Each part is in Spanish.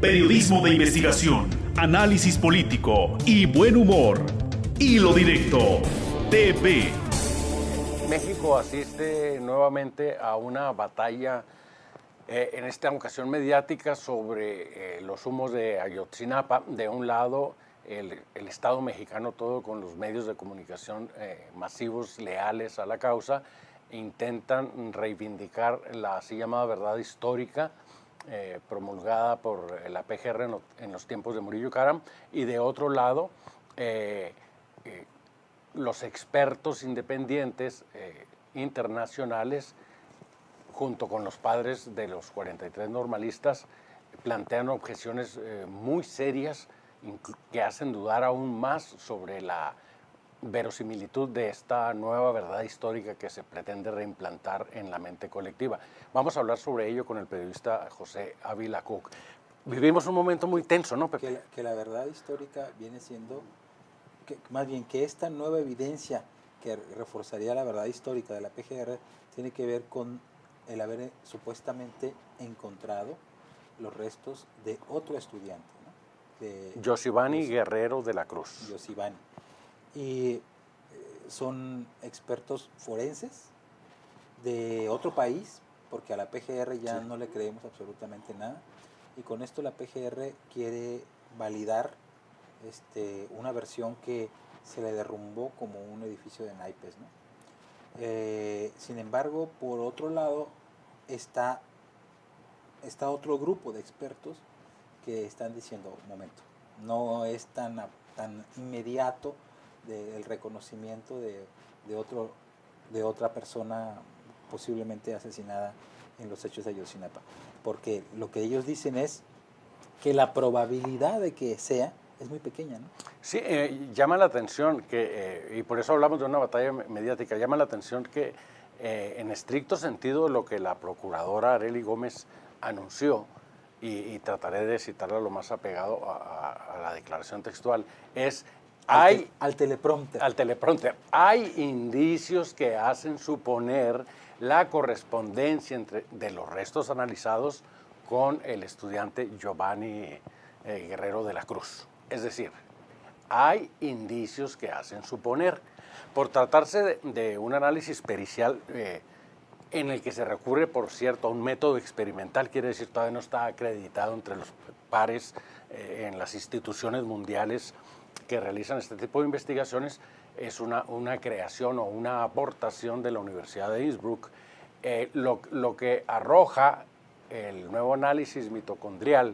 Periodismo de investigación, análisis político y buen humor. Hilo Directo TV. México asiste nuevamente a una batalla, en esta ocasión mediática, sobre los humos de Ayotzinapa. De un lado, el Estado mexicano, todo con los medios de comunicación masivos, leales a la causa, intentan reivindicar la así llamada verdad histórica, promulgada por la PGR en los tiempos de Murillo Karam, y de otro lado, los expertos independientes internacionales, junto con los padres de los 43 normalistas, plantean objeciones muy serias que hacen dudar aún más sobre la verosimilitud de esta nueva verdad histórica que se pretende reimplantar en la mente colectiva. Vamos a hablar sobre ello con el periodista José Ávila Cook. Vivimos un momento muy tenso, ¿no, Pepe? Que la verdad histórica viene siendo, más bien que esta nueva evidencia que reforzaría la verdad histórica de la PGR tiene que ver con el haber supuestamente encontrado los restos de otro estudiante, ¿no? De Yosivani Guerrero de la Cruz. Yosivani. Y son expertos forenses de otro país, porque a la PGR ya no le creemos absolutamente nada, y con esto la PGR quiere validar una versión que se le derrumbó como un edificio de naipes, ¿no? Sin embargo, por otro lado, está otro grupo de expertos que están diciendo, un momento, no es tan inmediato el reconocimiento de otra persona posiblemente asesinada en los hechos de Ayotzinapa, porque lo que ellos dicen es que la probabilidad de que sea es muy pequeña, ¿no? Sí, llama la atención que, y por eso hablamos de una batalla mediática, llama la atención que en estricto sentido lo que la procuradora Arely Gómez anunció, y trataré de citarla lo más apegado a la declaración textual, es... Al teleprompter. Al teleprompter. Hay indicios que hacen suponer la correspondencia de los restos analizados con el estudiante Giovanni Guerrero de la Cruz. Es decir, hay indicios que hacen suponer. Por tratarse de un análisis pericial en el que se recurre, por cierto, a un método experimental, quiere decir, todavía no está acreditado entre los pares en las instituciones mundiales que realizan este tipo de investigaciones, es una creación o una aportación de la Universidad de Innsbruck. Lo que arroja el nuevo análisis mitocondrial,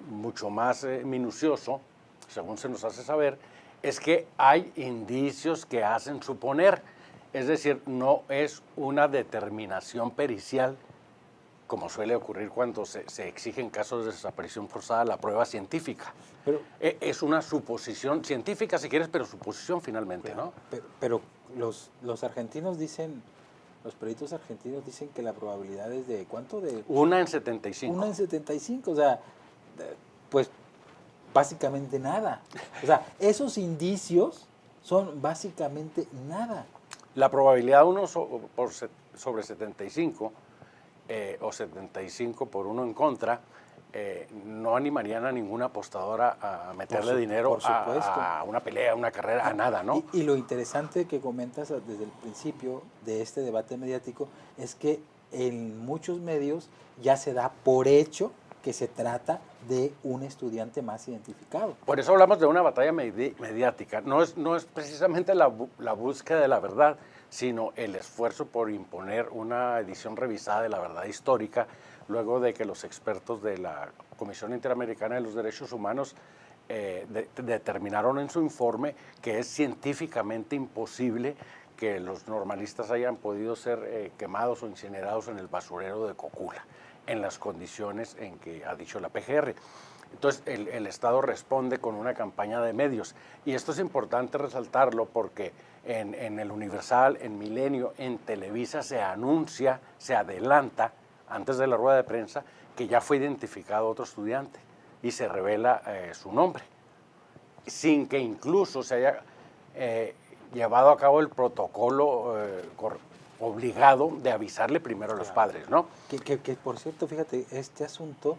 mucho más minucioso, según se nos hace saber, es que hay indicios que hacen suponer, es decir, no es una determinación pericial, como suele ocurrir cuando se exige en casos de desaparición forzada la prueba científica. Pero, es una suposición científica, si quieres, pero suposición finalmente, ¿no? Pero los argentinos dicen, los peritos argentinos dicen que la probabilidad es de, ¿cuánto? De 1 en 75. 1 en 75, o sea, pues básicamente nada. O sea, esos indicios son básicamente nada. La probabilidad 1 sobre 75, o 75 por 1 en contra, no animarían a ninguna apostadora a meterle dinero a una pelea, a una carrera, a nada, ¿no? Y lo interesante que comentas desde el principio de este debate mediático es que en muchos medios ya se da por hecho que se trata de un estudiante más identificado. Por eso hablamos de una batalla mediática. No es precisamente la búsqueda de la verdad, sino el esfuerzo por imponer una edición revisada de la verdad histórica, luego de que los expertos de la Comisión Interamericana de los Derechos Humanos determinaron en su informe que es científicamente imposible que los normalistas hayan podido ser quemados o incinerados en el basurero de Cocula, en las condiciones en que ha dicho la PGR. Entonces, el Estado responde con una campaña de medios. Y esto es importante resaltarlo porque en el Universal, en Milenio, en Televisa se anuncia, se adelanta, antes de la rueda de prensa, que ya fue identificado otro estudiante y se revela su nombre, sin que incluso se haya llevado a cabo el protocolo obligado de avisarle primero a los padres, ¿no? Que por cierto, fíjate, este asunto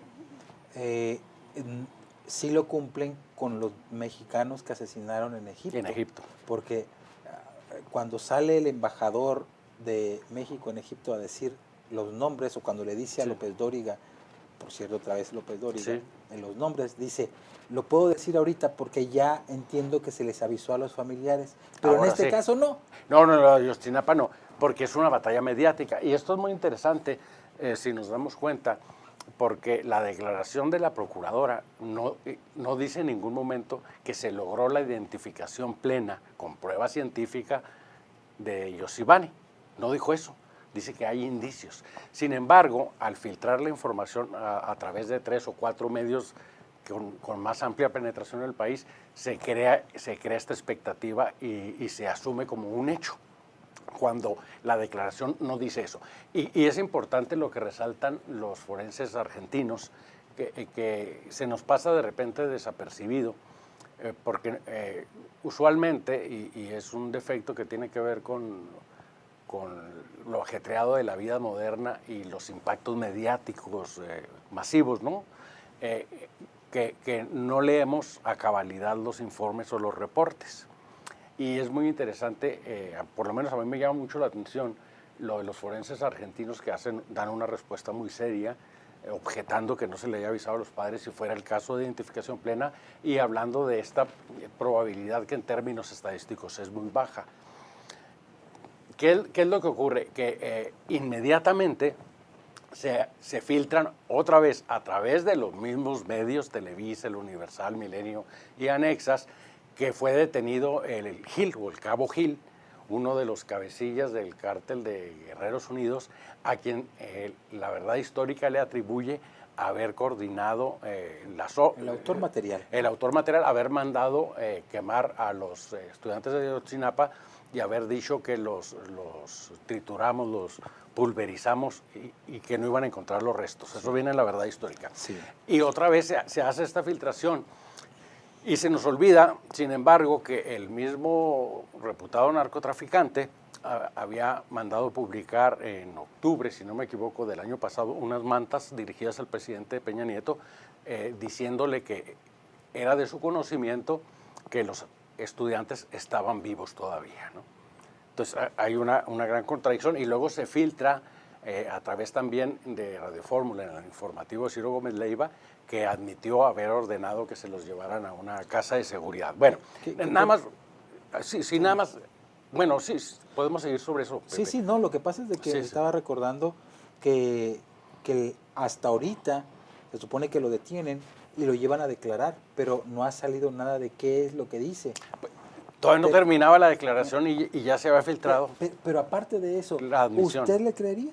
Sí lo cumplen con los mexicanos que asesinaron en Egipto. En Egipto. Porque cuando sale el embajador de México en Egipto a decir los nombres, o cuando le dice a López Dóriga, por cierto, otra vez López Dóriga, en los nombres, dice, lo puedo decir ahorita porque ya entiendo que se les avisó a los familiares, pero ahora en este caso no. No, Ayotzinapa no, porque es una batalla mediática. Y esto es muy interesante, si nos damos cuenta, porque la declaración de la procuradora no dice en ningún momento que se logró la identificación plena con prueba científica de Yosivani. No dijo eso, dice que hay indicios. Sin embargo, al filtrar la información a través de 3 o 4 medios con más amplia penetración en el país, se crea esta expectativa y se asume como un hecho, cuando la declaración no dice eso. Y es importante lo que resaltan los forenses argentinos, que se nos pasa de repente desapercibido, porque usualmente, y es un defecto que tiene que ver con lo ajetreado de la vida moderna y los impactos mediáticos masivos, ¿no? Que no leemos a cabalidad los informes o los reportes. Y es muy interesante, por lo menos a mí me llama mucho la atención lo de los forenses argentinos que dan una respuesta muy seria, objetando que no se le haya avisado a los padres si fuera el caso de identificación plena y hablando de esta probabilidad que en términos estadísticos es muy baja. ¿Qué es lo que ocurre? Que inmediatamente se filtran otra vez a través de los mismos medios, Televisa, El Universal, Milenio y Anexas, que fue detenido el Gil, o el Cabo Gil, uno de los cabecillas del cártel de Guerreros Unidos, a quien la verdad histórica le atribuye haber coordinado el autor material. El autor material, haber mandado quemar a los estudiantes de Ayotzinapa y haber dicho que los trituramos, los pulverizamos y que no iban a encontrar los restos. Eso viene en la verdad histórica. Sí. Y otra vez se hace esta filtración. Y se nos olvida, sin embargo, que el mismo reputado narcotraficante había mandado publicar en octubre, si no me equivoco, del año pasado, unas mantas dirigidas al presidente Peña Nieto, diciéndole que era de su conocimiento que los estudiantes estaban vivos todavía, ¿no? Entonces hay una gran contradicción y luego se filtra a través también de Radio Fórmula, en el informativo Ciro Gómez Leiva, que admitió haber ordenado que se los llevaran a una casa de seguridad. Bueno, nada más, nada más, bueno, sí, podemos seguir sobre eso, Pepe. Sí, no, lo que pasa es de que estaba recordando que hasta ahorita se supone que lo detienen y lo llevan a declarar, pero no ha salido nada de qué es lo que dice. Todavía no terminaba la declaración y ya se había filtrado. Pero aparte de eso, ¿usted le creería?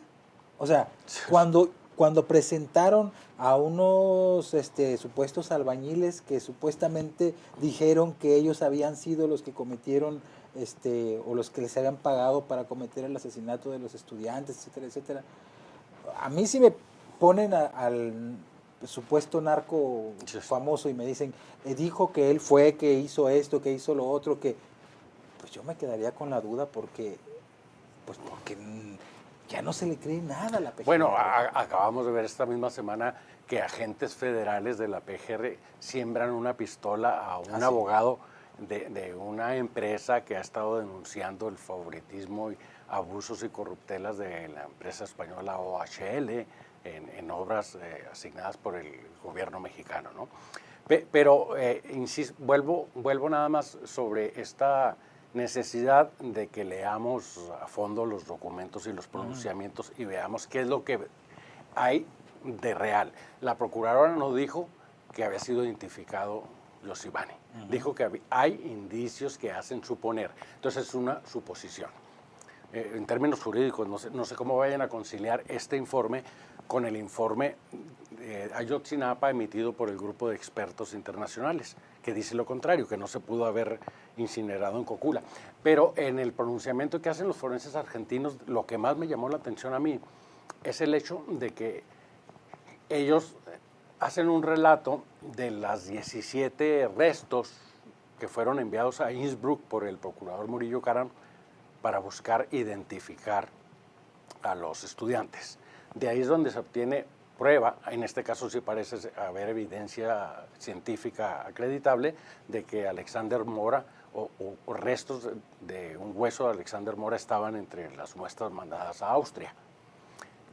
O sea, cuando presentaron a unos supuestos albañiles que supuestamente dijeron que ellos habían sido los que cometieron o los que les habían pagado para cometer el asesinato de los estudiantes, etcétera, etcétera. A mí sí me ponen al supuesto narco famoso y me dicen, dijo que él fue, que hizo esto, que hizo lo otro, que pues yo me quedaría con la duda porque ya no se le cree nada a la PGR. Bueno, acabamos de ver esta misma semana que agentes federales de la PGR siembran una pistola a un abogado de una empresa que ha estado denunciando el favoritismo, y abusos y corruptelas de la empresa española OHL en obras asignadas por el gobierno mexicano, ¿no? Pero, insisto, vuelvo nada más sobre esta necesidad de que leamos a fondo los documentos y los pronunciamientos y veamos qué es lo que hay de real. La procuradora no dijo que había sido identificado Yosivani, dijo que hay indicios que hacen suponer. Entonces es una suposición. En términos jurídicos, no sé cómo vayan a conciliar este informe con el informe Ayotzinapa emitido por el grupo de expertos internacionales, que dice lo contrario, que no se pudo haber incinerado en Cocula. Pero en el pronunciamiento que hacen los forenses argentinos, lo que más me llamó la atención a mí es el hecho de que ellos hacen un relato de las 17 restos que fueron enviados a Innsbruck por el procurador Murillo Karam para buscar identificar a los estudiantes. De ahí es donde se obtiene prueba, en este caso sí parece haber evidencia científica acreditable de que Alexander Mora o restos de un hueso de Alexander Mora estaban entre las muestras mandadas a Austria,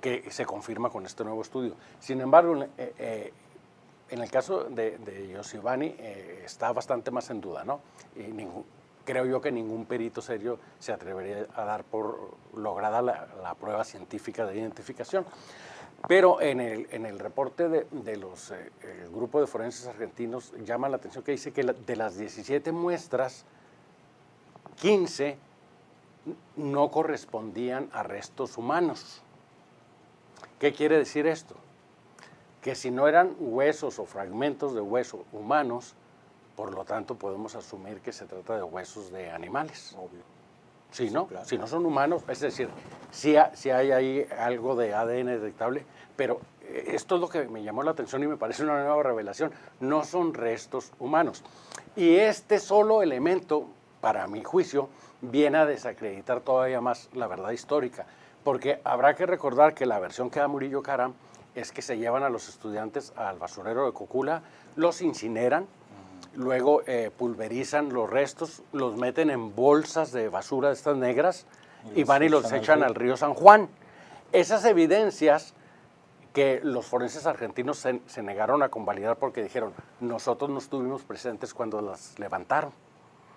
que se confirma con este nuevo estudio. Sin embargo, en el caso de Yosivani está bastante más en duda, ¿no? Y creo yo que ningún perito serio se atrevería a dar por lograda la prueba científica de identificación. Pero en el reporte el grupo de forenses argentinos llama la atención que dice que de las 17 muestras, 15 no correspondían a restos humanos. ¿Qué quiere decir esto? Que si no eran huesos o fragmentos de hueso humanos, por lo tanto podemos asumir que se trata de huesos de animales. Obvio. Sí, ¿no? Claro. Si no son humanos, es decir, sí hay ahí algo de ADN detectable, pero esto es lo que me llamó la atención y me parece una nueva revelación. No son restos humanos. Y este solo elemento, para mi juicio, viene a desacreditar todavía más la verdad histórica, porque habrá que recordar que la versión que da Murillo Karam es que se llevan a los estudiantes al basurero de Cocula, los incineran, luego pulverizan los restos, los meten en bolsas de basura de estas negras y van y los echan al río San Juan. Esas evidencias que los forenses argentinos se negaron a convalidar porque dijeron, nosotros no estuvimos presentes cuando las levantaron.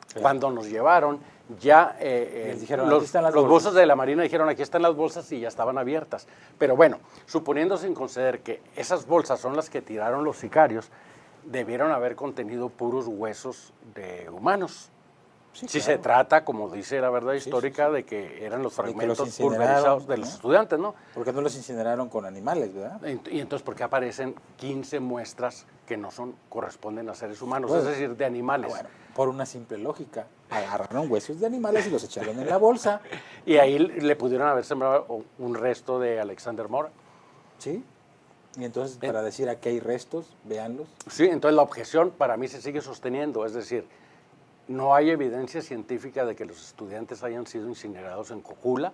Claro. Cuando nos llevaron, ya dijeron, los buzos de la Marina dijeron, aquí están las bolsas y ya estaban abiertas. Pero bueno, suponiendo sin conceder que esas bolsas son las que tiraron los sicarios, debieron haber contenido puros huesos de humanos. Sí, si claro. Se trata, como dice la verdad histórica, de que eran los fragmentos pulverizados de los estudiantes, ¿no? Porque no los incineraron con animales, ¿verdad? Y entonces, ¿por qué aparecen 15 muestras que no corresponden a seres humanos, bueno, es decir, de animales? Bueno, por una simple lógica. Agarraron huesos de animales y los echaron en la bolsa. Y ahí le pudieron haber sembrado un resto de Alexander Mora. Sí. Y entonces, para decir aquí hay restos, véanlos. Sí, entonces la objeción para mí se sigue sosteniendo, es decir, no hay evidencia científica de que los estudiantes hayan sido incinerados en Cocula.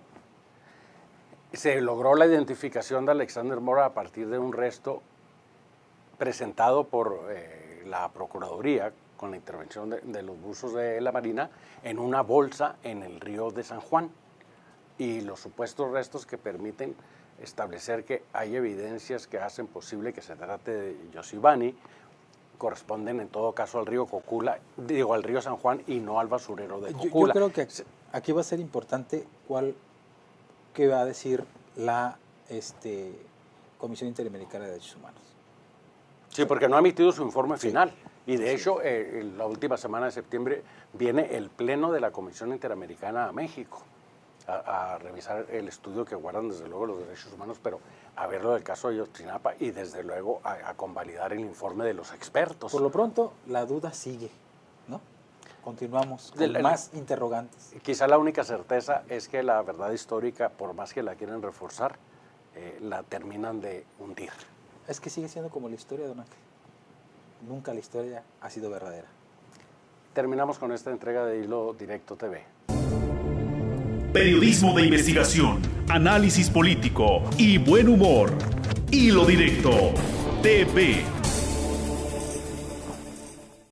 Se logró la identificación de Alexander Mora a partir de un resto presentado por la Procuraduría con la intervención de los buzos de la Marina en una bolsa en el río de San Juan. Y los supuestos restos que permiten establecer que hay evidencias que hacen posible que se trate de Yosivani corresponden en todo caso al río Cocula, digo al río San Juan y no al basurero de Cocula. Yo creo que aquí va a ser importante qué va a decir la Comisión Interamericana de Derechos Humanos. Sí, porque no ha emitido su informe final. Y de hecho, la última semana de septiembre viene el pleno de la Comisión Interamericana a México a revisar el estudio que guardan desde luego los derechos humanos, pero a ver lo del caso de Ayotzinapa y desde luego a convalidar el informe de los expertos. Por lo pronto, la duda sigue, ¿no? Continuamos con más interrogantes. Quizá la única certeza es que la verdad histórica, por más que la quieren reforzar, la terminan de hundir. Es que sigue siendo como la historia, don Ángel. Nunca la historia ha sido verdadera. Terminamos con esta entrega de Hilo Directo TV. Periodismo de investigación, análisis político y buen humor. Hilo Directo TV.